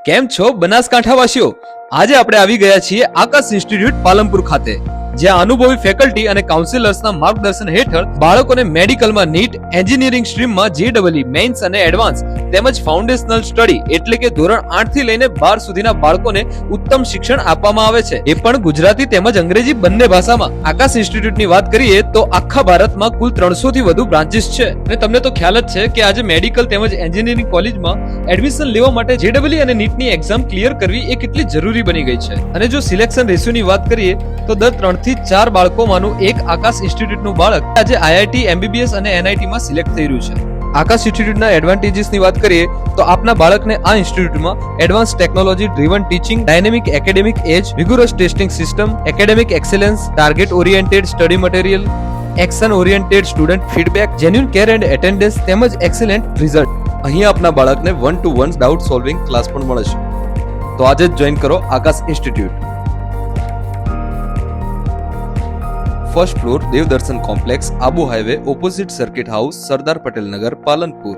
કેમ છો બનાસકાંઠાવાસીઓ? આજે આપણે આવી ગયા છીએ આકાશ ઇન્સ્ટિટ્યૂટ પાલનપુર ખાતે, જ્યાં અનુભવી ફેકલ્ટી અને કાઉન્સિલર્સના માર્ગદર્શન હેઠળ બાળકોને મેડિકલમાં નીટ, એન્જિનિયરિંગ સ્ટ્રીમમાં JEE મેઇન્સ અને એડવાન્સ તેમજ ફાઉન્ડેશનલ સ્ટડી એટલે કે ધોરણ 8 થી લઈને 12 સુધીના બાળકોને ઉત્તમ શિક્ષણ આપવામાં આવે છે, એ પણ ગુજરાતી તેમજ અંગ્રેજી બંને ભાષામાં. આકાશ ઇન્સ્ટિટ્યૂટની વાત કરીએ તો આખા ભારતમાં કુલ 300 થી વધુ બ્રાન્ચીસ છે અને તમને તો ખ્યાલ જ છે કે આજે મેડિકલ તેમજ એન્જિનિયરિંગ કોલેજમાં એડમિશન લેવા માટે JEE અને નીટની એક્ઝામ ક્લિયર કરવી એ કેટલી જરૂરી બની ગઈ છે. અને જો સિલેક્શન રેશિયોની વાત કરીએ તો દર 3 થી 4 બાળકોમાંનું એક આકાશ ઇન્સ્ટિટ્યૂટનું બાળક આજે IIT, MBBS અને NIT માં સિલેક્ટ થઈ રહ્યું છે. આકાશ ઇન્સ્ટિટ્યૂટના એડવાન્ટેજીસની વાત કરીએ તો આપના બાળકને આ ઇન્સ્ટિટ્યૂટમાં advance technology driven teaching, dynamic academic edge, vigorous testing system, academic excellence, target oriented study material, action oriented student feedback, genuine care and attendance તેમજ એક્સેલન્ટ રિઝલ્ટ. અહીંયા આપના બાળકને 1-to-1 ડાઉટ સોલ્વિંગ ક્લાસ પણ મળે છે. તો આજે જ જોઈન કરો Aakash Institute. First floor, Devdarshan complex, Abu highway, opposite circuit house, Sardar Patel Nagar, Palanpur.